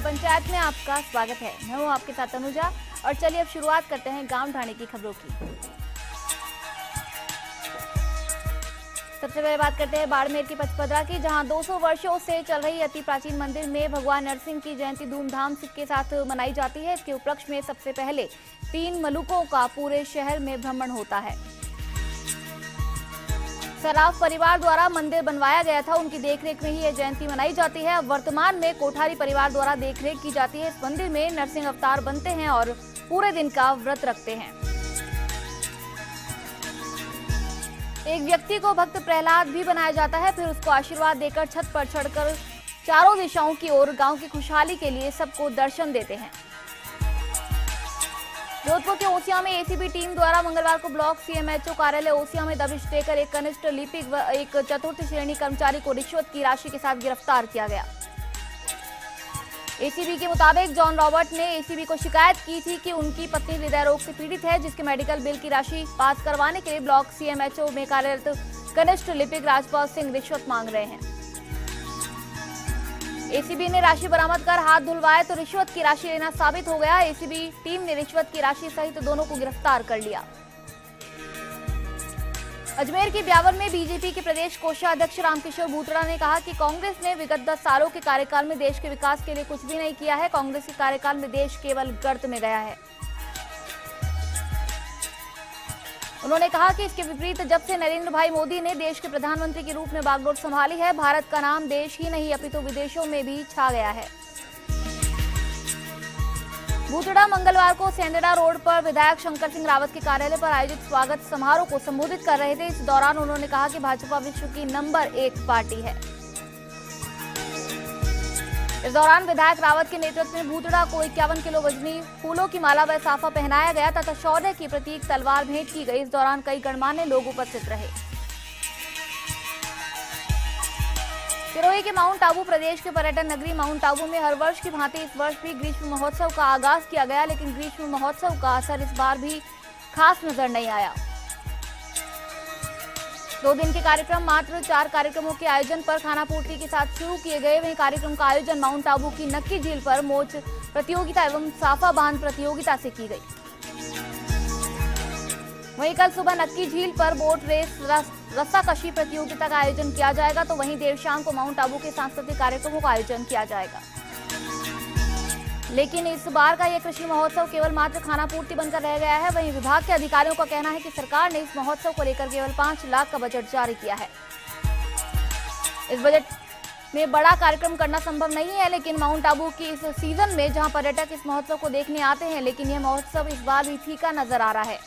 पंचायत में आपका स्वागत है। मैं हूं आपके साथ अनुजा और चलिए अब शुरुआत करते हैं गांव ढाणी की खबरों की। सबसे पहले बात करते हैं बाड़मेर की पचपदरा की, जहां 200 वर्षों से चल रही अति प्राचीन मंदिर में भगवान नरसिंह की जयंती धूमधाम के साथ मनाई जाती है। इसके उपलक्ष्य में सबसे पहले 3 मलुकों का पूरे शहर में भ्रमण होता है। सराफ परिवार द्वारा मंदिर बनवाया गया था, उनकी देखरेख में ही यह जयंती मनाई जाती है। अब वर्तमान में कोठारी परिवार द्वारा देखरेख की जाती है। इस मंदिर में नरसिंह अवतार बनते हैं और पूरे दिन का व्रत रखते हैं। एक व्यक्ति को भक्त प्रहलाद भी बनाया जाता है, फिर उसको आशीर्वाद देकर छत पर चढ़कर चारों दिशाओं की ओर गांव की खुशहाली के लिए सबको दर्शन देते हैं। जोधपुर के ओसिया में एसीबी टीम द्वारा मंगलवार को ब्लॉक सीएमएचओ कार्यालय ओसिया में दबिश देकर एक कनिष्ठ लिपिक व एक चतुर्थ श्रेणी कर्मचारी को रिश्वत की राशि के साथ गिरफ्तार किया गया। एसीबी के मुताबिक जॉन रॉबर्ट ने एसीबी को शिकायत की थी कि उनकी पत्नी हृदय रोग से पीड़ित है, जिसके मेडिकल बिल की राशि पास करवाने के लिए ब्लॉक सीएमएचओ में कार्यरत कनिष्ठ लिपिक राजपाल सिंह रिश्वत मांग रहे हैं। एसीबी ने राशि बरामद कर हाथ धुलवाए तो रिश्वत की राशि लेना साबित हो गया। एसीबी टीम ने रिश्वत की राशि सहित दोनों को गिरफ्तार कर लिया। अजमेर के ब्यावर में बीजेपी के प्रदेश कोषाध्यक्ष रामकिशोर भूतड़ा ने कहा कि कांग्रेस ने विगत 10 सालों के कार्यकाल में देश के विकास के लिए कुछ भी नहीं किया है। कांग्रेस के कार्यकाल में देश केवल गर्त में गया है। उन्होंने कहा कि इसके विपरीत जब से नरेंद्र भाई मोदी ने देश के प्रधानमंत्री के रूप में बागडोर संभाली है, भारत का नाम देश ही नहीं अपितु विदेशों में भी छा गया है। भूतड़ा मंगलवार को सेंडेरा रोड पर विधायक शंकर सिंह रावत के कार्यालय पर आयोजित स्वागत समारोह को संबोधित कर रहे थे। इस दौरान उन्होंने कहा कि भाजपा विश्व की नंबर 1 पार्टी है। इस दौरान विधायक रावत के नेतृत्व में भूतड़ा को 51 किलो वजनी फूलों की माला व साफा पहनाया गया तथा शौर्य की प्रतीक तलवार भेंट की गई। इस दौरान कई गणमान्य लोग उपस्थित रहे। सिरोही के माउंट आबू प्रदेश के पर्यटन नगरी माउंट आबू में हर वर्ष की भांति इस वर्ष भी ग्रीष्म महोत्सव का आगाज किया गया, लेकिन ग्रीष्म महोत्सव का असर इस बार भी खास नजर नहीं आया। 2 दिन के कार्यक्रम मात्र 4 कार्यक्रमों के आयोजन पर खानापूर्ति के साथ शुरू किए गए। वहीं कार्यक्रम का आयोजन माउंट आबू की नक्की झील पर मोच प्रतियोगिता एवं साफा बांध प्रतियोगिता से की गई। वहीं कल सुबह नक्की झील पर बोट रेस रस्साकशी प्रतियोगिता का आयोजन किया जाएगा, तो वहीं देर शाम को माउंट आबू के सांस्कृतिक कार्यक्रमों का आयोजन किया जाएगा। लेकिन इस बार का यह कृषि महोत्सव केवल मात्र खानापूर्ति बनकर रह गया है। वहीं विभाग के अधिकारियों का कहना है कि सरकार ने इस महोत्सव को लेकर केवल 5 लाख का बजट जारी किया है। इस बजट में बड़ा कार्यक्रम करना संभव नहीं है, लेकिन माउंट आबू की इस सीजन में जहां पर्यटक इस महोत्सव को देखने आते हैं, लेकिन यह महोत्सव इस बार भी फीका नजर आ रहा है।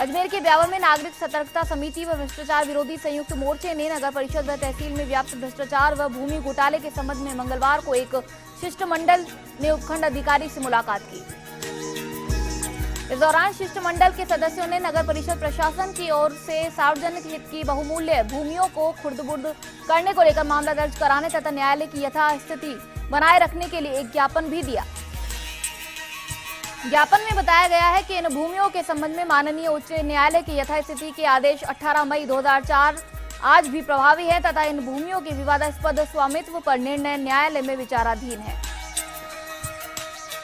अजमेर के ब्यावर में नागरिक सतर्कता समिति व भ्रष्टाचार विरोधी संयुक्त मोर्चे ने नगर परिषद व तहसील में व्याप्त भ्रष्टाचार व भूमि घोटाले के संबंध में मंगलवार को एक शिष्टमंडल ने उपखंड अधिकारी से मुलाकात की। इस दौरान शिष्टमंडल के सदस्यों ने नगर परिषद प्रशासन की ओर से सार्वजनिक हित की बहुमूल्य भूमियों को खुर्द-बुर्द करने को लेकर मामला दर्ज कराने तथा न्यायालय की यथास्थिति बनाए रखने के लिए एक ज्ञापन भी दिया। ज्ञापन में बताया गया है कि इन भूमियों के संबंध में माननीय उच्च न्यायालय की यथास्थिति के आदेश 18 मई 2004 आज भी प्रभावी है तथा इन भूमियों के विवादास्पद स्वामित्व पर निर्णय न्यायालय में विचाराधीन है।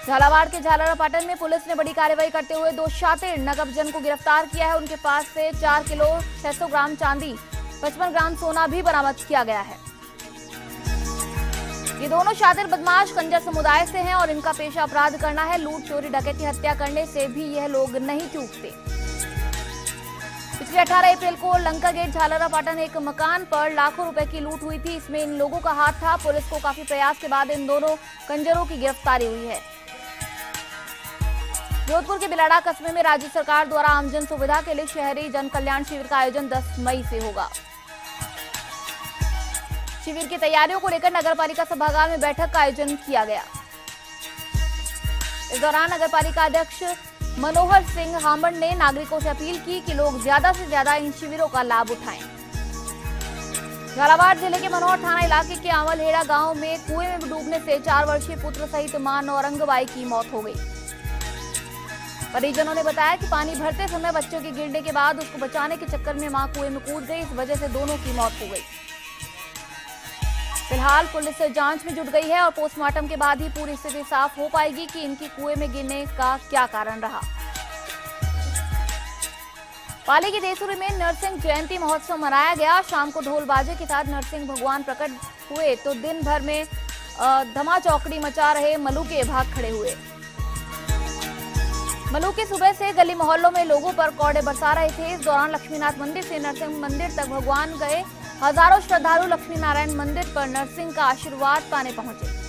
झालावाड़ के झालरापाटन में पुलिस ने बड़ी कार्रवाई करते हुए 2 शातिर नगबजन को गिरफ्तार किया है। उनके पास से 4 किलो 600 ग्राम चांदी 55 ग्राम सोना भी बरामद किया गया है। ये दोनों शातिर बदमाश कंजर समुदाय से हैं और इनका पेशा अपराध करना है। लूट, चोरी, डकैती, हत्या करने से भी यह लोग नहीं चूकते। पिछले 18 अप्रैल को लंका गेट झालरापाटन एक मकान पर लाखों रुपए की लूट हुई थी। इसमें इन लोगों का हाथ था। पुलिस को काफी प्रयास के बाद इन दोनों कंजरों की गिरफ्तारी हुई है। जोधपुर के बिलाड़ा कस्बे में राज्य सरकार द्वारा आमजन सुविधा के लिए शहरी जन कल्याण शिविर का आयोजन 10 मई से होगा। शिविर की तैयारियों को लेकर नगरपालिका सभागार में बैठक का आयोजन किया गया। इस दौरान नगरपालिका अध्यक्ष मनोहर सिंह हामड़ ने नागरिकों से अपील की कि लोग ज्यादा से ज्यादा इन शिविरों का लाभ उठाएं। झालावाड़ जिले के मनोहर थाना इलाके के आंवलहेड़ा गांव में कुएं में डूबने से 4 वर्षीय पुत्र सहित मां नौरंगबाई की मौत हो गई। परिजनों ने बताया कि पानी भरते समय बच्चों के गिरने के बाद उसको बचाने के चक्कर में मां कुएं में कूद गई। इस वजह से दोनों की मौत हो गई। फिलहाल पुलिस जांच में जुट गई है और पोस्टमार्टम के बाद ही पूरी स्थिति साफ हो पाएगी कि इनकी कुएं में गिरने का क्या कारण रहा। पाली के देसुरी में नरसिंह जयंती महोत्सव मनाया गया। शाम को ढोल बाजे के साथ नरसिंह भगवान प्रकट हुए तो दिन भर में धमा चौकड़ी मचा रहे मलूके भाग खड़े हुए। मलूके सुबह से गली मोहल्लों में लोगों पर कौड़े बरसा रहे थे। इस दौरान लक्ष्मीनाथ मंदिर से नरसिंह मंदिर तक भगवान गए। हजारों श्रद्धालु लक्ष्मी नारायण मंदिर पर नरसिंह का आशीर्वाद पाने पहुंचे।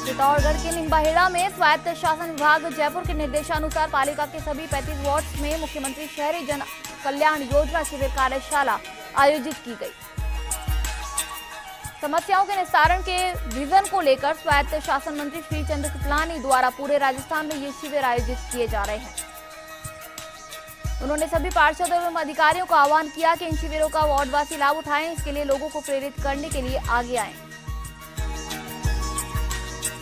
चित्तौड़गढ़ के निम्बाहेड़ा में स्वायत्त शासन विभाग जयपुर के निर्देशानुसार पालिका के सभी 35 वार्ड्स में मुख्यमंत्री शहरी जन कल्याण योजना शिविर कार्यशाला आयोजित की गई। समस्याओं के निस्तारण के विजन को लेकर स्वायत्त शासन मंत्री श्री चंद्र कृपलानी द्वारा पूरे राजस्थान में ये शिविर आयोजित किए जा रहे हैं। उन्होंने सभी पार्षदों एवं अधिकारियों का आह्वान किया कि इन शिविरों का वार्डवासी लाभ उठाएं। इसके लिए लोगों को प्रेरित करने के लिए आगे आएं।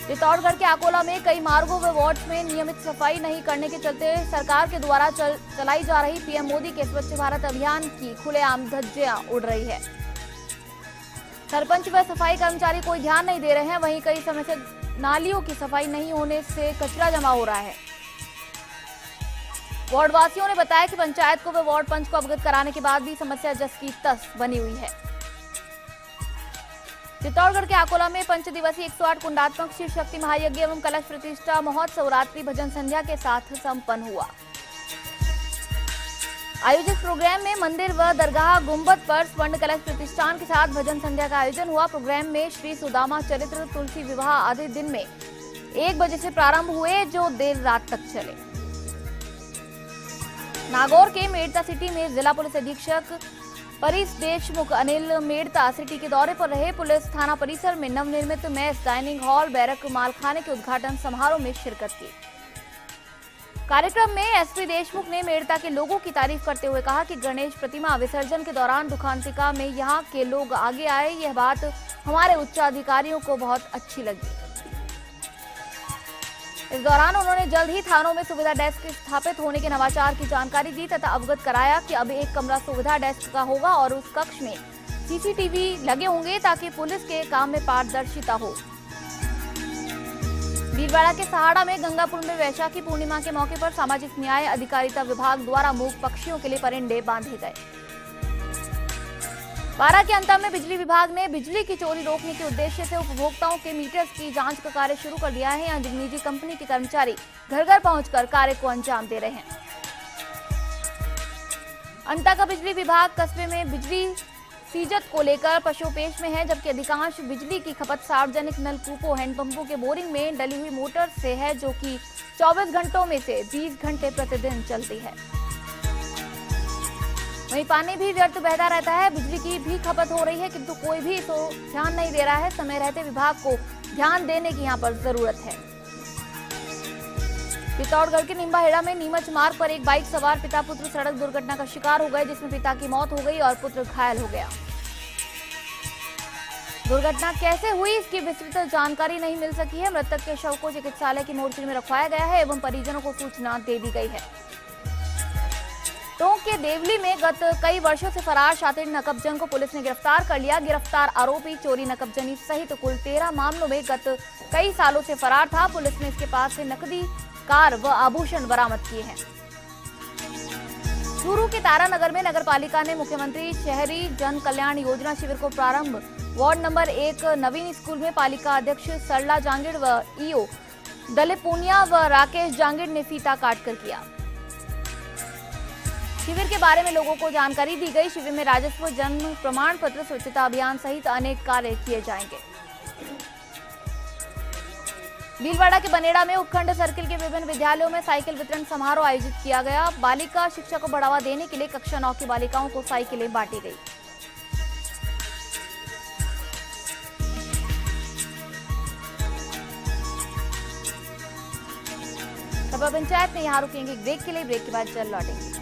चित्तौड़गढ़ के अकोला में कई मार्गों व वार्ड्स में नियमित सफाई नहीं करने के चलते सरकार के द्वारा चलाई जा रही पीएम मोदी के स्वच्छ भारत अभियान की खुलेआम धज्जियां उड़ रही है। सरपंच व सफाई कर्मचारी कोई ध्यान नहीं दे रहे हैं। वहीं कई समय से नालियों की सफाई नहीं होने से कचरा जमा हो रहा है। वार्डवासियों ने बताया कि पंचायत को व वार्ड पंच को अवगत कराने के बाद भी समस्या जस की तस बनी हुई है। चित्तौड़गढ़ के अकोला में पंच दिवसीय 108 कुंडात्मक शिव शक्ति महायज्ञ एवं कलश प्रतिष्ठा महोत्सव रात्रि भजन संध्या के साथ संपन्न हुआ। आयोजित प्रोग्राम में मंदिर व दरगाह गुंबद पर स्वर्ण कलश प्रतिष्ठान के साथ भजन संध्या का आयोजन हुआ। प्रोग्राम में श्री सुदामा चरित्र, तुलसी विवाह आदि दिन में 1 बजे से प्रारंभ हुए जो देर रात तक चले। नागौर के मेड़ता सिटी में जिला पुलिस अधीक्षक परीस देशमुख अनिल मेड़ता सिटी के दौरे पर रहे। पुलिस थाना परिसर में नवनिर्मित मेस, डाइनिंग हॉल, बैरक, मालखाने के उद्घाटन समारोह में शिरकत की। कार्यक्रम में एसपी देशमुख ने मेड़ता के लोगों की तारीफ करते हुए कहा कि गणेश प्रतिमा विसर्जन के दौरान दुखांतिका में यहां के लोग आगे आए। यह बात हमारे उच्चाधिकारियों को बहुत अच्छी लगी। इस दौरान उन्होंने जल्द ही थानों में सुविधा डेस्क स्थापित होने के नवाचार की जानकारी दी तथा अवगत कराया कि अब एक कमरा सुविधा डेस्क का होगा और उस कक्ष में सीसीटीवी लगे होंगे ताकि पुलिस के काम में पारदर्शिता हो। भीलवाड़ा के सहाड़ा में गंगापुर में वैशाखी पूर्णिमा के मौके पर सामाजिक न्याय अधिकारिता विभाग द्वारा मूक पक्षियों के लिए परिंदे बांधे गए। बारा के अंतर में बिजली विभाग ने बिजली की चोरी रोकने के उद्देश्य से उपभोक्ताओं के मीटर्स की जांच का कार्य शुरू कर दिया है। यहाँ निजी कंपनी के कर्मचारी घर घर पहुंचकर कार्य को अंजाम दे रहे हैं। अंता का बिजली विभाग कस्बे में बिजली सीजत को लेकर पशुपेश में है, जबकि अधिकांश बिजली की खपत सार्वजनिक नलकूपों, हैंडपंपों के बोरिंग में डली हुई मोटर से है, जो कि 24 घंटों में से 20 घंटे प्रतिदिन चलती है। वहीं पानी भी व्यर्थ बहता रहता है। बिजली की भी खपत हो रही है किंतु कोई भी तो ध्यान नहीं दे रहा है। समय रहते विभाग को ध्यान देने की यहाँ पर जरूरत है। चित्तौड़गढ़ के निम्बाहेड़ा में नीमच मार्ग पर एक बाइक सवार पिता पुत्र सड़क दुर्घटना का शिकार हो गए, जिसमें पिता की मौत हो गई और पुत्र घायल हो गया। दुर्घटना कैसे हुई इसकी विस्तृत जानकारी नहीं मिल सकी है। मृतक के शव को चिकित्सालय की मोर्चरी में रखवाया गया है एवं परिजनों को सूचना दे दी गई है। टोंक के देवली में गत कई वर्षों से फरार शातिर नकबजन को पुलिस ने गिरफ्तार कर लिया। गिरफ्तार आरोपी चोरी, नकबजनी सहित कुल 13 मामलों में गत कई सालों से फरार था। पुलिस ने इसके पास से नकदी, कार व आभूषण बरामद किए हैं। चूरू के तारानगर में नगर पालिका ने मुख्यमंत्री शहरी जन कल्याण योजना शिविर को प्रारंभ वार्ड नंबर 1 नवीन स्कूल में पालिका अध्यक्ष सरला जांगिड़ व ईओ दलीप पूनिया व राकेश जांगिड़ ने फीता काटकर किया। शिविर के बारे में लोगों को जानकारी दी गई। शिविर में राजस्व, जन्म प्रमाण पत्र, स्वच्छता अभियान सहित अनेक कार्य किए जाएंगे। भीलवाड़ा के बनेड़ा में उपखंड सर्किल के विभिन्न विद्यालयों में साइकिल वितरण समारोह आयोजित किया गया। बालिका शिक्षा को बढ़ावा देने के लिए कक्षा 9 की बालिकाओं को साइकिलें बांटी गई। सपा पंचायत में यहां रुकेंगे ब्रेक के लिए। ब्रेक के बाद जल्द लौटेंगे।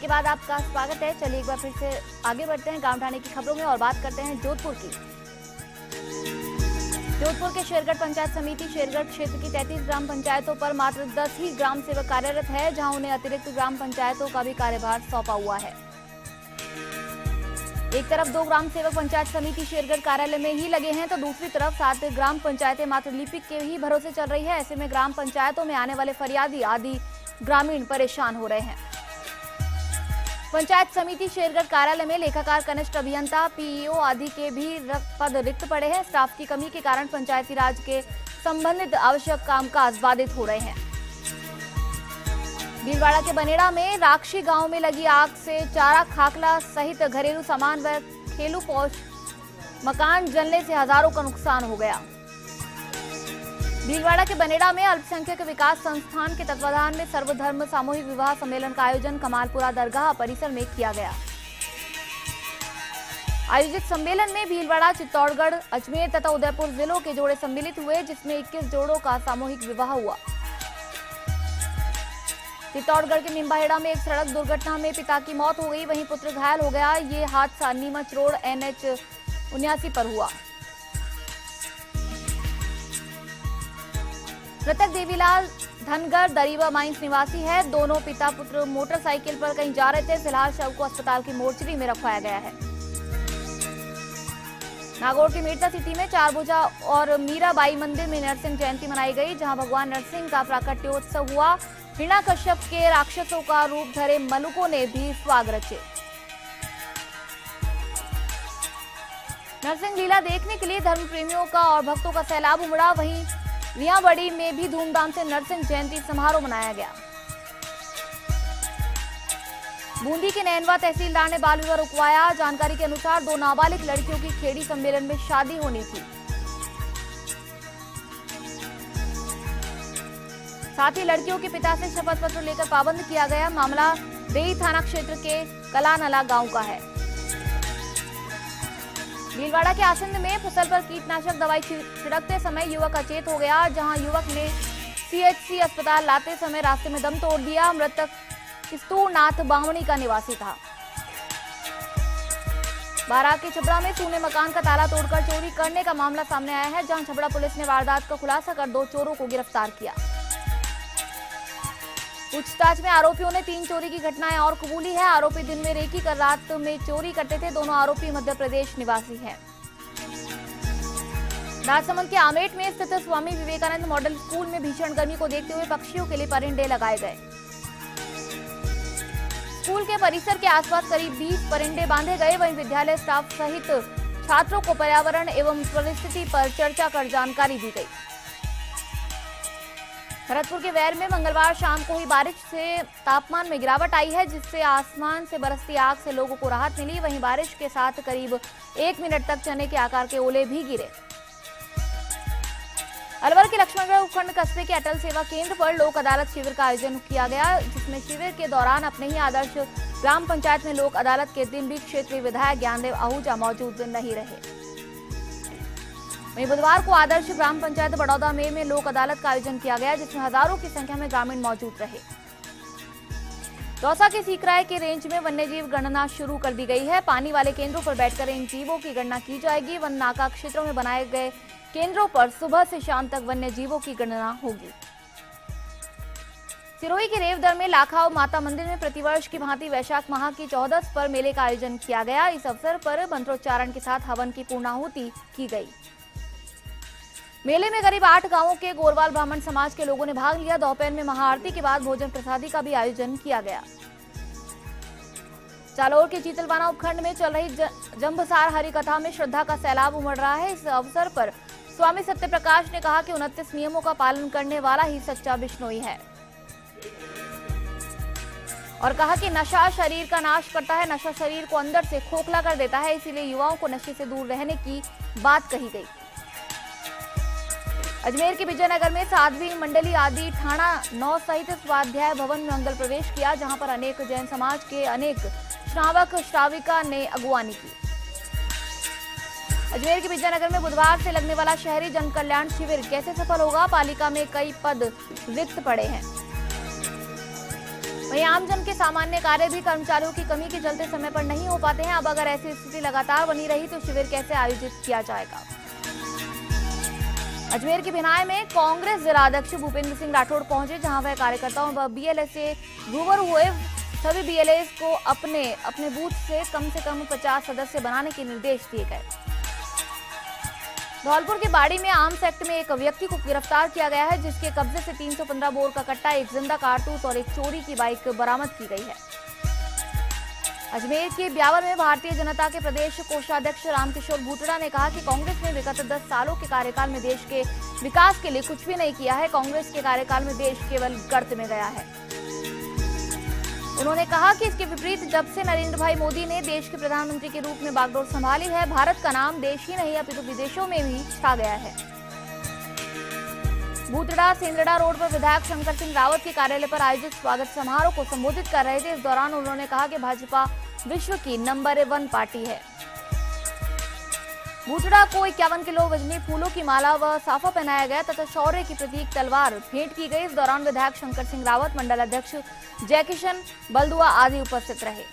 के बाद आपका स्वागत है। चलिए एक बार फिर से आगे बढ़ते हैं गांव ढाणे की खबरों में और बात करते हैं जोधपुर की। जोधपुर के शेरगढ़ पंचायत समिति शेरगढ़ क्षेत्र की 33 ग्राम पंचायतों पर मात्र 10 ही ग्राम सेवक कार्यरत है, जहां उन्हें अतिरिक्त ग्राम पंचायतों का भी कार्यभार सौंपा हुआ है। एक तरफ 2 ग्राम सेवक पंचायत समिति शेरगढ़ कार्यालय में ही लगे हैं, तो दूसरी तरफ 7 ग्राम पंचायतें मात्र लिपिक के ही भरोसे चल रही है। ऐसे में ग्राम पंचायतों में आने वाले फरियादी आदि ग्रामीण परेशान हो रहे हैं। पंचायत समिति शेरगढ़ कार्यालय में लेखाकार, कनिष्ठ अभियंता, पीईओ आदि के भी पद रिक्त पड़े हैं। स्टाफ की कमी के कारण पंचायती राज के संबंधित आवश्यक कामकाज बाधित हो रहे हैं। भीलवाड़ा के बनेड़ा में राक्षी गांव में लगी आग से चारा, खाकला सहित घरेलू सामान व खेलू पौष मकान जलने से हजारों का नुकसान हो गया। भीलवाड़ा के बनेड़ा में अल्पसंख्यक विकास संस्थान के तत्वाधान में सर्वधर्म सामूहिक विवाह सम्मेलन का आयोजन कमालपुरा दरगाह परिसर में किया गया। आयोजित सम्मेलन में भीलवाड़ा, चित्तौड़गढ़, अजमेर तथा उदयपुर जिलों के जोड़े सम्मिलित हुए, जिसमें 21 जोड़ों का सामूहिक विवाह हुआ। चित्तौड़गढ़ के निम्बाहेड़ा में एक सड़क दुर्घटना में पिता की मौत हो गई, वहीं पुत्र घायल हो गया। ये हादसा नीमच रोड NH 79 पर हुआ। मृतक देवीलाल धनगर दरीवा माइंस निवासी है। दोनों पिता पुत्र मोटरसाइकिल पर कहीं जा रहे थे। फिलहाल शव को अस्पताल की मोर्चरी में रखवाया गया है। नागौर के मेड़ता सिटी में चारभुजा और मीराबाई मंदिर में नरसिंह जयंती मनाई गई, जहां भगवान नरसिंह का प्राकट्योत्सव हुआ। हिरण्याकश्यप के राक्षसों का रूप धरे मलुकों ने भी स्वाग रचे। नरसिंह लीला देखने के लिए धर्म प्रेमियों का और भक्तों का सैलाब उमड़ा। वहीं रियाबड़ी में भी धूमधाम से नरसिंह जयंती समारोह मनाया गया। बूंदी के नैनवा तहसीलदार ने बाल विवाह रुकवाया। जानकारी के अनुसार 2 नाबालिग लड़कियों की खेड़ी सम्मेलन में शादी होनी थी। साथ ही लड़कियों के पिता से शपथ पत्र लेकर पाबंद किया गया। मामला बेई थाना क्षेत्र के कलानला गांव का है। भीलवाड़ा के आसंद में फसल पर कीटनाशक दवाई छिड़कते समय युवक अचेत हो गया, जहां युवक ने CHC अस्पताल लाते समय रास्ते में दम तोड़ दिया। मृतक किस्तूरनाथ बावणी का निवासी था। बारात के छबड़ा में सूने मकान का ताला तोड़कर चोरी करने का मामला सामने आया है, जहां छबड़ा पुलिस ने वारदात का खुलासा कर 2 चोरों को गिरफ्तार किया। पूछताछ में आरोपियों ने 3 चोरी की घटनाएं और कबूली है। आरोपी दिन में रेकी कर रात में चोरी करते थे। दोनों आरोपी मध्य प्रदेश निवासी हैं। राजसमंद के आमेट में स्थित स्वामी विवेकानंद मॉडल स्कूल में भीषण गर्मी को देखते हुए पक्षियों के लिए परिंदे लगाए गए। स्कूल के परिसर के आसपास करीब 20 परिंदे बांधे गए। वहीं विद्यालय स्टाफ सहित छात्रों को पर्यावरण एवं परिस्थिति पर चर्चा कर जानकारी दी गई। भरतपुर के वैर में मंगलवार शाम को हुई बारिश से तापमान में गिरावट आई है, जिससे आसमान से बरसती आग से लोगों को राहत मिली। वहीं बारिश के साथ करीब 1 मिनट तक चने के आकार के ओले भी गिरे। अलवर के लक्ष्मणगढ़ उपखंड कस्बे के अटल सेवा केंद्र पर लोक अदालत शिविर का आयोजन किया गया, जिसमें शिविर के दौरान अपने ही आदर्श ग्राम पंचायत में लोक अदालत के दिन भी क्षेत्रीय विधायक ज्ञानदेव आहूजा मौजूद नहीं रहे। वहीं बुधवार को आदर्श ग्राम पंचायत बड़ौदा में लोक अदालत का आयोजन किया गया, जिसमें हजारों की संख्या में ग्रामीण मौजूद रहे। दौसा के सीकराय के रेंज में वन्यजीव गणना शुरू कर दी गई है। पानी वाले केंद्रों पर बैठकर इन जीवों की गणना की जाएगी। वन नाका क्षेत्रों में बनाए गए केंद्रों पर सुबह से शाम तक वन्य जीवों की गणना होगी। सिरोही के रेवदर में लाखाव माता मंदिर में प्रतिवर्ष की भांति वैशाख माह की 14 पर मेले का आयोजन किया गया। इस अवसर पर मंत्रोच्चारण के साथ हवन की पूर्णाहुति की गई। मेले में करीब 8 गांवों के गोरवाल ब्राह्मण समाज के लोगों ने भाग लिया। दोपहर में महाआरती के बाद भोजन प्रसादी का भी आयोजन किया गया। जालौर के चीतलवाना उपखंड में चल रही जंबसार हरि कथा में श्रद्धा का सैलाब उमड़ रहा है। इस अवसर पर स्वामी सत्यप्रकाश ने कहा कि 29 नियमों का पालन करने वाला ही सच्चा बिश्नोई है, और कहा कि नशा शरीर का नाश करता है। नशा शरीर को अंदर से खोखला कर देता है, इसीलिए युवाओं को नशे से दूर रहने की बात कही गई। अजमेर के विजयनगर में साध्वी मंडली आदि ठाणा 9 सहित स्वाध्याय भवन में मंगल प्रवेश किया, जहां पर अनेक जैन समाज के अनेक श्रावक श्राविका ने अगुवानी की। अजमेर के विजयनगर में बुधवार से लगने वाला शहरी जन कल्याण शिविर कैसे सफल होगा? पालिका में कई पद रिक्त पड़े हैं। वहीं आमजन के सामान्य कार्य भी कर्मचारियों की कमी के चलते समय पर नहीं हो पाते हैं। अब अगर ऐसी स्थिति लगातार बनी रही तो शिविर कैसे आयोजित किया जाएगा। अजमेर के भिनाय में कांग्रेस जिलाध्यक्ष भूपेंद्र सिंह राठौड़ पहुंचे, जहां वह कार्यकर्ताओं व बीएलए से रूबरू हुए। सभी बीएलए को अपने अपने बूथ से कम 50 सदस्य बनाने के निर्देश दिए गए। धौलपुर के बाड़ी में आर्म्स एक्ट में एक व्यक्ति को गिरफ्तार किया गया है, जिसके कब्जे से 315 बोर का कट्टा, एक जिंदा कारतूस और एक चोरी की बाइक बरामद की गई है। अजमेर के ब्यावर में भारतीय जनता के प्रदेश कोषाध्यक्ष रामकिशोर भूतड़ा ने कहा कि कांग्रेस ने विगत 10 सालों के कार्यकाल में देश के विकास के लिए कुछ भी नहीं किया है। कांग्रेस के कार्यकाल में देश केवल गर्त में गया है। उन्होंने कहा कि इसके विपरीत जब से नरेंद्र भाई मोदी ने देश के प्रधानमंत्री के रूप में बागडोर संभाली है, भारत का नाम देश ही नहीं अपितु विदेशों में भी छा गया है। भूतड़ा सेंद्रड़ा रोड पर विधायक शंकर सिंह रावत के कार्यालय पर आयोजित स्वागत समारोह को संबोधित कर रहे थे। इस दौरान उन्होंने कहा कि भाजपा विश्व की नंबर 1 पार्टी है। भूतड़ा को 51 किलो वजनी फूलों की माला व साफा पहनाया गया तथा शौर्य की प्रतीक तलवार भेंट की गई। इस दौरान विधायक शंकर सिंह रावत, मंडल अध्यक्ष जयकिशन बलदुआ आदि उपस्थित रहे।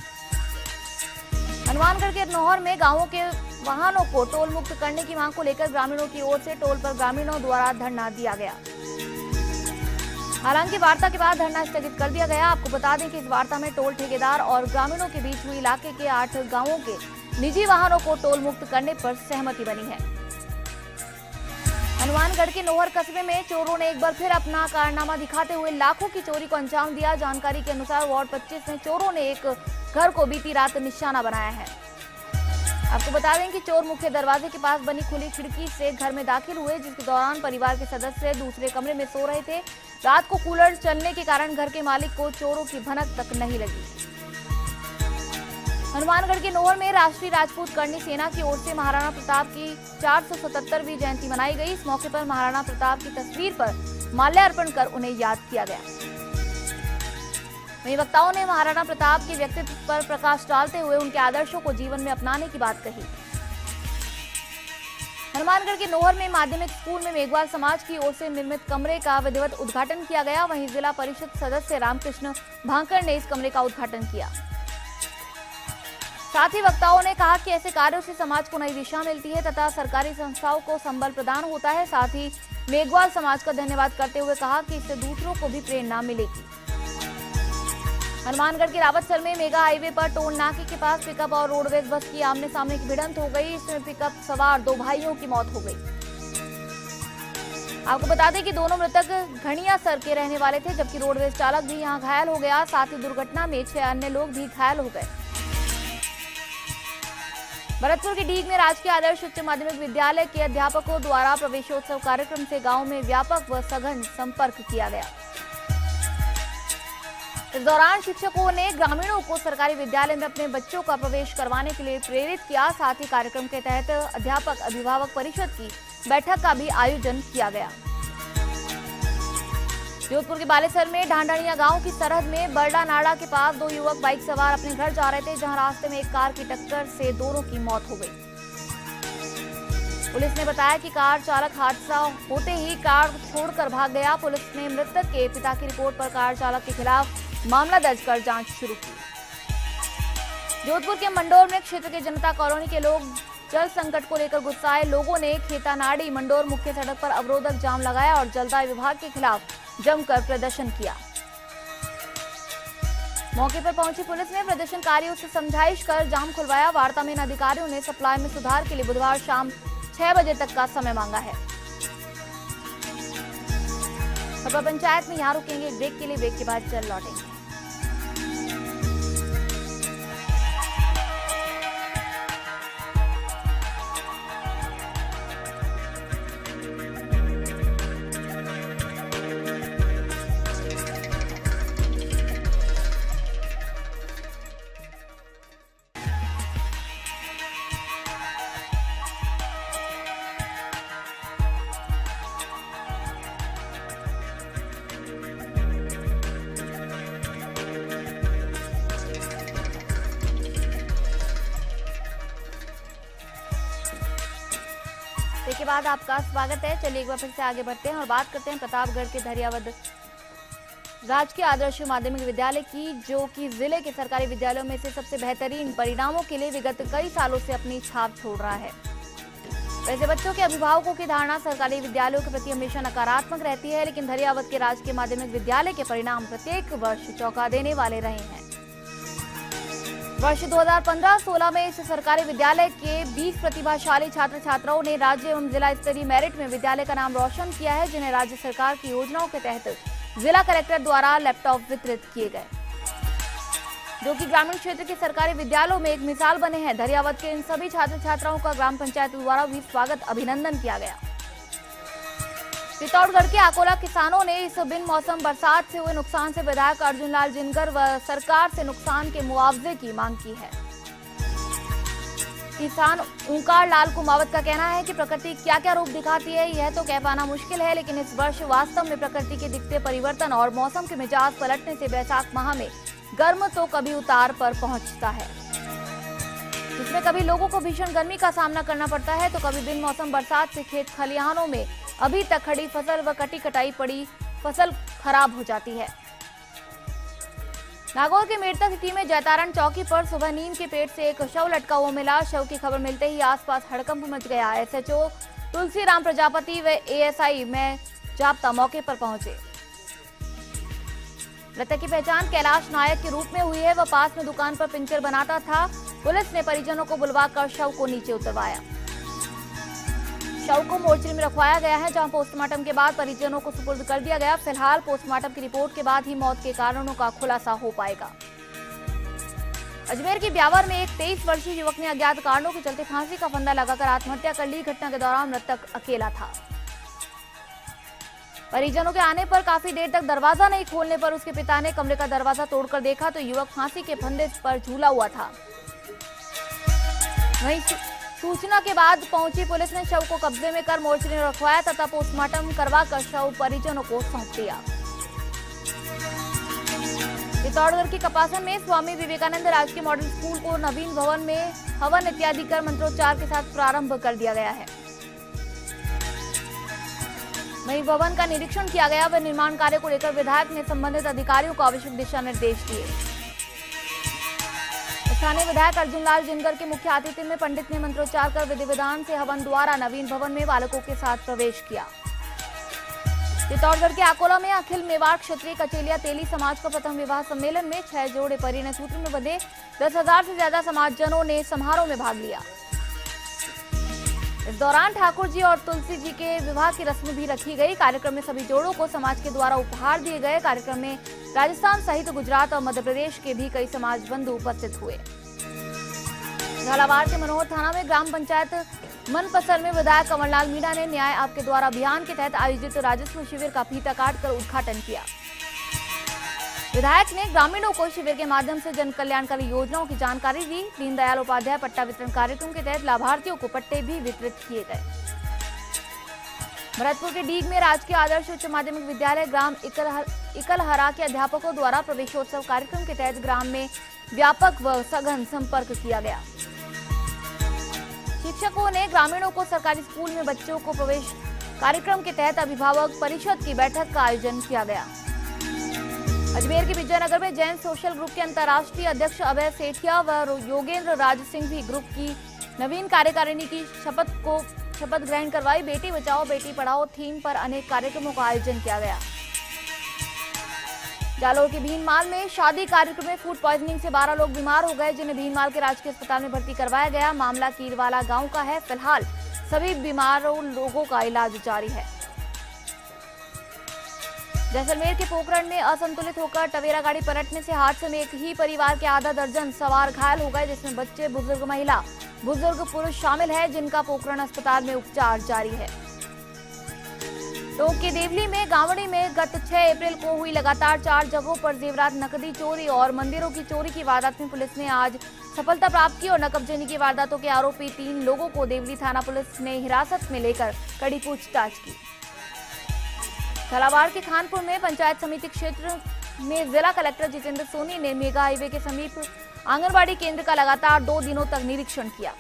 हनुमानगढ़ के नौहर में गांवों के वाहनों को टोल मुक्त करने की मांग को लेकर ग्रामीणों की ओर से टोल पर ग्रामीणों द्वारा धरना दिया गया। हालांकि वार्ता के बाद धरना स्थगित कर दिया गया। आपको बता दें कि इस वार्ता में टोल ठेकेदार और ग्रामीणों के बीच हुई इलाके के 8 गांवों के निजी वाहनों को टोल मुक्त करने पर सहमति बनी है। हनुमानगढ़ के नौहर कस्बे में चोरों ने एक बार फिर अपना कारनामा दिखाते हुए लाखों की चोरी को अंजाम दिया। जानकारी के अनुसार वार्ड 25 में चोरों ने एक घर को बीती रात निशाना बनाया है। आपको बता दें कि चोर मुख्य दरवाजे के पास बनी खुली खिड़की से घर में दाखिल हुए, जिसके दौरान परिवार के सदस्य दूसरे कमरे में सो रहे थे। रात को कूलर चलने के कारण घर के मालिक को चोरों की भनक तक नहीं लगी। हनुमानगढ़ के नौहर में राष्ट्रीय राजपूत करणी सेना की ओर से महाराणा प्रताप की 477वीं जयंती मनाई गई। इस मौके पर महाराणा प्रताप की तस्वीर पर माल्यार्पण कर उन्हें याद किया गया। वहीं वक्ताओं ने महाराणा प्रताप के व्यक्तित्व पर प्रकाश डालते हुए उनके आदर्शों को जीवन में अपनाने की बात कही। हनुमानगढ़ के नौहर में माध्यमिक स्कूल में मेघवाल समाज की ओर से निर्मित कमरे का विधिवत उद्घाटन किया गया। वहीं जिला परिषद सदस्य रामकृष्ण भांकर ने इस कमरे का उद्घाटन किया। साथ ही वक्ताओं ने कहा कि ऐसे कार्यों से समाज को नई दिशा मिलती है तथा सरकारी संस्थाओं को संबल प्रदान होता है। साथ ही मेघवाल समाज का धन्यवाद करते हुए कहा कि इससे दूसरों को भी प्रेरणा मिलेगी। हनुमानगढ़ के रावतसर में मेगा हाईवे पर टोल नाके के पास पिकअप और रोडवेज बस की आमने सामने की भिड़ंत हो गई। इसमें पिकअप सवार 2 भाइयों की मौत हो गई। आपको बता दें कि दोनों मृतक घणिया सर के रहने वाले थे, जबकि रोडवेज चालक भी यहां घायल हो गया। साथ ही दुर्घटना में 6 अन्य लोग भी घायल हो गए। भरतपुर के डीग में राजकीय आदर्श उच्च माध्यमिक विद्यालय के अध्यापकों द्वारा प्रवेशोत्सव कार्यक्रम से गांव में व्यापक व सघन संपर्क किया गया। इस दौरान शिक्षकों ने ग्रामीणों को सरकारी विद्यालय में अपने बच्चों का प्रवेश करवाने के लिए प्रेरित किया। साथ ही कार्यक्रम के तहत अध्यापक अभिभावक परिषद की बैठक का भी आयोजन किया गया। जोधपुर के बालेसर में ढांढानिया गांव की सरहद में बरडा नाड़ा के पास 2 युवक बाइक सवार अपने घर जा रहे थे, जहां रास्ते में एक कार की टक्कर से दोनों की मौत हो गई। पुलिस ने बताया कि कार चालक हादसा होते ही कार छोड़कर भाग गया। पुलिस ने मृतक के पिता की रिपोर्ट पर कार चालक के खिलाफ मामला दर्ज कर जांच शुरू की। जोधपुर के मंडोर में क्षेत्र के जनता कॉलोनी के लोग जल संकट को लेकर गुस्साए। लोगों ने खेतानाड़ी मंडोर मुख्य सड़क पर अवरोधक जाम लगाया और जलदाय विभाग के खिलाफ जमकर प्रदर्शन किया। मौके पर पहुंची पुलिस ने प्रदर्शनकारियों से समझाइश कर जाम खुलवाया। वार्ता में इन अधिकारियों ने सप्लाई में सुधार के लिए बुधवार शाम 6 बजे तक का समय मांगा है। खबर पंचायत में यहाँ रुकेंगे ब्रेक के लिए, ब्रेक के बाद चल लौटेंगे। के बाद आपका स्वागत है। चलिए एक बार फिर से आगे बढ़ते हैं और बात करते हैं प्रतापगढ़ के धरियावद राजकीय आदर्श माध्यमिक विद्यालय की, जो कि जिले के सरकारी विद्यालयों में से सबसे बेहतरीन परिणामों के लिए विगत कई सालों से अपनी छाप छोड़ रहा है। वैसे बच्चों के अभिभावकों की धारणा सरकारी विद्यालयों के प्रति हमेशा नकारात्मक रहती है, लेकिन धरियावद के राजकीय माध्यमिक विद्यालय के परिणाम प्रत्येक वर्ष चौंका देने वाले रहे हैं। वर्ष 2015-16 में इस सरकारी विद्यालय के 20 प्रतिभाशाली छात्र छात्राओं ने राज्य एवं जिला स्तरीय मेरिट में विद्यालय का नाम रोशन किया है, जिन्हें राज्य सरकार की योजनाओं के तहत जिला कलेक्टर द्वारा लैपटॉप वितरित किए गए, जो कि ग्रामीण क्षेत्र के सरकारी विद्यालयों में एक मिसाल बने हैं। धरियावद के इन सभी छात्र छात्राओं का ग्राम पंचायत द्वारा भी स्वागत अभिनंदन किया गया। चित्तौड़गढ़ के अकोला किसानों ने इस बिन मौसम बरसात से हुए नुकसान से विधायक अर्जुन लाल जिनकर व सरकार से नुकसान के मुआवजे की मांग की है। किसान ओंकार लाल कुमावत का कहना है कि प्रकृति क्या क्या रूप दिखाती है यह तो कह पाना मुश्किल है, लेकिन इस वर्ष वास्तव में प्रकृति के दिखते परिवर्तन और मौसम के मिजाज पलटने से बैसाख माह में गर्म तो कभी उतार पर पहुंचता है, जिसमें कभी लोगों को भीषण गर्मी का सामना करना पड़ता है तो कभी बिन मौसम बरसात से खेत खलिहानों में अभी तक खड़ी फसल व कटाई पड़ी फसल खराब हो जाती है। नागौर के मेड़ता सिटी में जयतारण चौकी पर सुबह नीम के पेड़ से एक शव लटका हुआ मिला। शव की खबर मिलते ही आसपास हड़कंप मच गया। एसएचओ तुलसीराम प्रजापति व एएसआई में जाप्ता मौके पर पहुंचे। मृतक की पहचान कैलाश नायक के रूप में हुई है। वह पास में दुकान पर पिंचर बनाता था। पुलिस ने परिजनों को बुलवाकर शव को नीचे उतरवाया। शव को मोर्चरी में रखवाया गया है, जहां पोस्टमार्टम के बाद परिजनों को सुपुर्द कर दिया गया। फिलहाल पोस्टमार्टम की रिपोर्ट के बाद ही मौत के कारणों का खुलासा हो पाएगा। अजमेर के ब्यावर में एक 23 वर्षीय युवक ने अज्ञात कारणों के चलते फांसी का फंदा लगाकर आत्महत्या कर ली। घटना के दौरान मृतक अकेला था। परिजनों के आने पर काफी देर तक दरवाजा नहीं खोलने पर उसके पिता ने कमरे का दरवाजा तोड़कर देखा तो युवक फांसी के फंदे पर झूला हुआ था। वहीं सूचना के बाद पहुंची पुलिस ने शव को कब्जे में कर मोर्चरी में रखवाया तथा पोस्टमार्टम करवाकर शव परिजनों को सौंप दिया। चित्तौड़गढ़ के कपासन में स्वामी विवेकानंद राजकीय मॉडल स्कूल को नवीन भवन में हवन इत्यादि कर मंत्रोच्चार के साथ प्रारंभ कर दिया गया है। वहीं भवन का निरीक्षण किया गया व निर्माण कार्य को लेकर विधायक ने संबंधित अधिकारियों को आवश्यक दिशा निर्देश दिए। स्थानीय विधायक अर्जुन लाल जिनकर के मुख्य आतिथ्य में पंडित ने मंत्रोच्चार कर विधि विधान से हवन द्वारा नवीन भवन में बालकों के साथ प्रवेश किया। चित्तौड़गढ़ के अकोला में अखिल मेवाड़ क्षत्रिय कचेलिया तेली समाज का प्रथम विवाह सम्मेलन में 6 जोड़े परिणय सूत्र में बंधे 10,000 से ज्यादा समाजजनों ने समारोह में भाग लिया। इस दौरान ठाकुर जी और तुलसी जी के विवाह की रस्म भी रखी गई। कार्यक्रम में सभी जोड़ों को समाज के द्वारा उपहार दिए गए। कार्यक्रम में राजस्थान सहित गुजरात और मध्य प्रदेश के भी कई समाज बंधु उपस्थित हुए। झालावाड़ के मनोहर थाना में ग्राम पंचायत मनपसर में विधायक कमललाल मीणा ने न्याय आपके द्वारा अभियान के तहत आयोजित राजस्व शिविर का फीता काटकर उद्घाटन किया। विधायक ने ग्रामीणों को शिविर के माध्यम से जन कल्याणकारी योजनाओं की जानकारी दी। दीनदयाल उपाध्याय पट्टा वितरण कार्यक्रम के तहत लाभार्थियों को पट्टे भी वितरित किए गए। भरतपुर के डीग में राजकीय आदर्श उच्च माध्यमिक विद्यालय ग्राम इकलहरा के अध्यापकों द्वारा प्रवेशोत्सव कार्यक्रम के तहत ग्राम में व्यापक व सघन संपर्क किया गया। शिक्षकों ने ग्रामीणों को सरकारी स्कूल में बच्चों को प्रवेश कार्यक्रम के तहत अभिभावक परिषद की बैठक का आयोजन किया गया। अजमेर के विजयनगर में जैन सोशल ग्रुप के अंतर्राष्ट्रीय अध्यक्ष अभय सेठिया व योगेंद्र राज सिंह भी ग्रुप की नवीन कार्यकारिणी की शपथ ग्रहण करवाई। बेटी बचाओ बेटी पढ़ाओ थीम पर अनेक कार्यक्रमों का आयोजन किया गया। जालोर के भीनमाल में शादी कार्यक्रम में फूड पॉइजनिंग से 12 लोग बीमार हो गए, जिन्हें भीनमाल के राजकीय अस्पताल में भर्ती करवाया गया। मामला कीरवाला गांव का है। फिलहाल सभी बीमारों लोगों का इलाज जारी है। जैसलमेर के पोखरण में असंतुलित होकर टवेरा गाड़ी पलटने से हादसे में एक ही परिवार के आधा दर्जन सवार घायल हो गए, जिसमें बच्चे, बुजुर्ग महिला, बुजुर्ग पुरुष शामिल है, जिनका पोखरण अस्पताल में उपचार जारी है। टोंक के देवली में गावड़ी में गत 6 अप्रैल को हुई लगातार 4 जगहों पर जेवरात, नकदी चोरी और मंदिरों की चोरी की वारदात में पुलिस ने आज सफलता प्राप्त की और नकबजनी की वारदातों के आरोपी 3 लोगों को देवली थाना पुलिस ने हिरासत में लेकर कड़ी पूछताछ की। झालावाड़ के खानपुर में पंचायत समिति क्षेत्र में जिला कलेक्टर जितेंद्र सोनी ने मेगा हाईवे के समीप आंगनबाड़ी केंद्र का लगातार 2 दिनों तक निरीक्षण किया।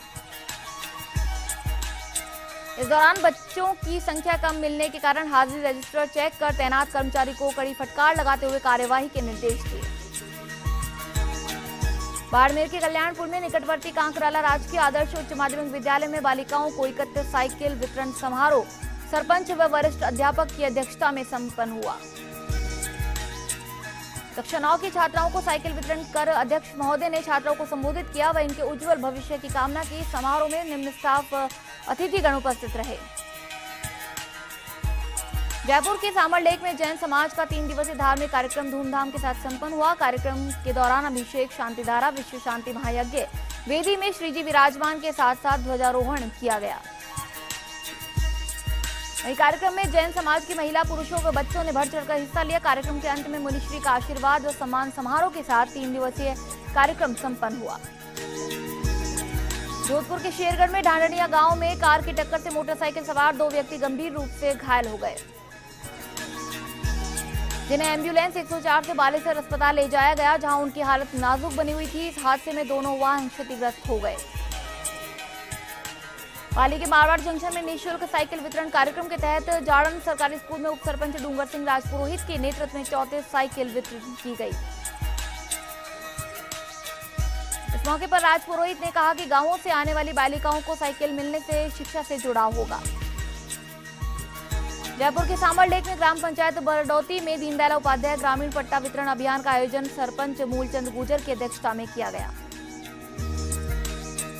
इस दौरान बच्चों की संख्या कम मिलने के कारण हाजिरी रजिस्टर चेक कर तैनात कर्मचारी को कड़ी फटकार लगाते हुए कार्यवाही के निर्देश दिए। बाड़मेर के कल्याणपुर में निकटवर्ती कांकराला राजकीय आदर्श उच्च माध्यमिक विद्यालय में बालिकाओं को 31 साइकिल वितरण समारोह सरपंच व वरिष्ठ अध्यापक की अध्यक्षता में संपन्न हुआ। कक्षा 9 की छात्राओं को साइकिल वितरण कर अध्यक्ष महोदय ने छात्राओं को संबोधित किया व इनके उज्जवल भविष्य की कामना की। समारोह में निम्न स्टाफ अतिथिगण उपस्थित रहे। जयपुर के सामर लेक में जैन समाज का 3 दिवसीय धार्मिक कार्यक्रम धूमधाम के साथ संपन्न हुआ। कार्यक्रम के दौरान अभिषेक, शांतिधारा, विश्व शांति महायज्ञ, वेदी में श्रीजी विराजमान के साथ साथ ध्वजारोहण किया गया। वहीं कार्यक्रम में जैन समाज की महिला, पुरुषों व बच्चों ने बढ़ चढ़कर हिस्सा लिया। कार्यक्रम के अंत में मुनिश्री का आशीर्वाद व सम्मान समारोह के साथ 3 दिवसीय कार्यक्रम संपन्न हुआ। जोधपुर के शेरगढ़ में ढांडनिया गांव में कार की टक्कर से मोटरसाइकिल सवार 2 व्यक्ति गंभीर रूप से घायल हो गए, जिन्हें एम्बुलेंस 104 से बालेसर अस्पताल ले जाया गया, जहां उनकी हालत नाजुक बनी हुई थी। इस हादसे में दोनों वाहन क्षतिग्रस्त हो गए। पाली के मारवाड़ जंक्शन में निःशुल्क साइकिल वितरण कार्यक्रम के तहत जाड़न सरकारी स्कूल में उप सरपंच डूंगर सिंह राजपुरोहित के नेतृत्व में 34 साइकिल वितरण की गई। इस मौके पर राजपुरोहित ने कहा कि गांवों से आने वाली बालिकाओं को साइकिल मिलने से शिक्षा से जुड़ाव होगा। जयपुर के सामर लेक में ग्राम पंचायत बरडौती में दीनदयाल उपाध्याय ग्रामीण पट्टा वितरण अभियान का आयोजन सरपंच मूलचंद गुर्जर की अध्यक्षता में किया गया,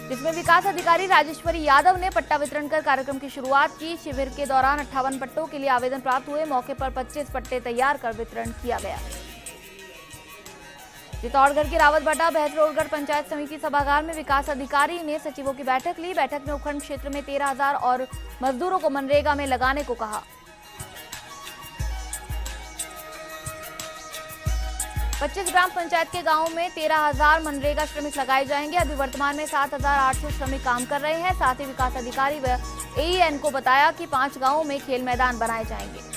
जिसमें विकास अधिकारी राजेश्वरी यादव ने पट्टा वितरण कर कार्यक्रम की शुरुआत की। शिविर के दौरान 58 पट्टों के लिए आवेदन प्राप्त हुए। मौके पर 25 पट्टे तैयार कर वितरण किया गया। चित्तौड़गढ़ के रावतबाटा बहतरोड़गढ़ पंचायत समिति सभागार में विकास अधिकारी ने सचिवों की बैठक ली। बैठक में उपखंड क्षेत्र में 13,000 और मजदूरों को मनरेगा में लगाने को कहा। 25 ग्राम पंचायत के गांवों में 13,000 मनरेगा श्रमिक लगाए जाएंगे। अभी वर्तमान में 7,800 श्रमिक काम कर रहे हैं। साथ ही विकास अधिकारी व एईएन को बताया कि 5 गांवों में खेल मैदान बनाए जाएंगे।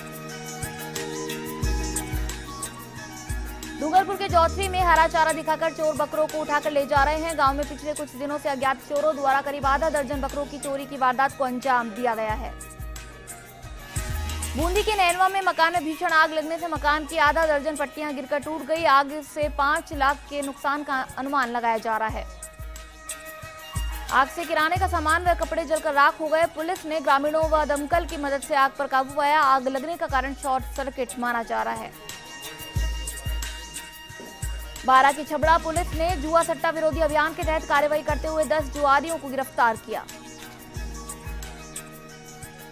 डूंगरपुर के चौथरी में हरा चारा दिखाकर चोर बकरों को उठाकर ले जा रहे हैं। गांव में पिछले कुछ दिनों से अज्ञात चोरों द्वारा करीब आधा दर्जन बकरों की चोरी की वारदात को अंजाम दिया गया है। बूंदी के नैनवा में मकान में भीषण आग लगने से मकान की आधा दर्जन पट्टियां गिरकर टूट गई। आग से 5 लाख के नुकसान का अनुमान लगाया जा रहा है। आग से किराने का सामान व कपड़े जलकर राख हो गए। पुलिस ने ग्रामीणों व दमकल की मदद से आग पर काबू पाया। आग लगने का कारण शॉर्ट सर्किट माना जा रहा है। बारा की छबड़ा पुलिस ने जुआ सट्टा विरोधी अभियान के तहत कार्रवाई करते हुए 10 जुआरियों को गिरफ्तार किया।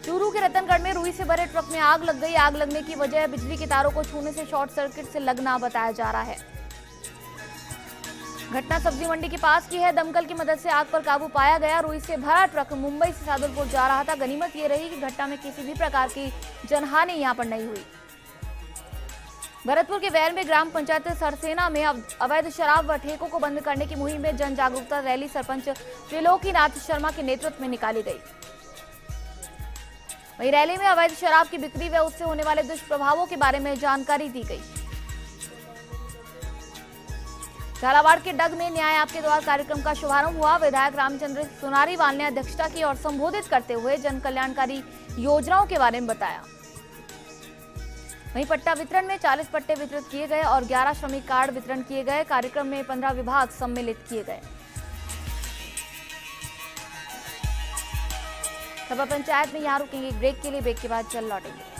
चूरू के रतनगढ़ में रुई से भरे ट्रक में आग लग गई। आग लगने की वजह बिजली के तारों को छूने से शॉर्ट सर्किट से लगना बताया जा रहा है। घटना सब्जी मंडी के पास की है। दमकल की मदद से आग पर काबू पाया गया। रुई से भरा ट्रक मुंबई से सादुलपुर जा रहा था। गनीमत ये रही कि घटना में किसी भी प्रकार की जनहानि यहां पर नहीं हुई। भरतपुर के वैल में ग्राम पंचायत सरसेना में अवैध शराब व ठेकों को बंद करने की मुहिम में जन जागरूकता रैली सरपंच त्रिलोकीनाथ शर्मा के नेतृत्व में निकाली गई। वहीं रैली में अवैध शराब की बिक्री व उससे होने वाले दुष्प्रभावों के बारे में जानकारी दी गई। झालावाड़ के डग में न्याय आपके द्वार कार्यक्रम का शुभारंभ हुआ। विधायक रामचंद्र सुनारीवाल ने अध्यक्षता की और संबोधित करते हुए जन कल्याणकारी योजनाओं के बारे में बताया। वहीं पट्टा वितरण में 40 पट्टे वितरित किए गए और 11 श्रमिक कार्ड वितरण किए गए। कार्यक्रम में 15 विभाग सम्मिलित किए गए। सभा पंचायत में यहाँ रुकेंगे ब्रेक के लिए। ब्रेक के बाद चल लौटेंगे।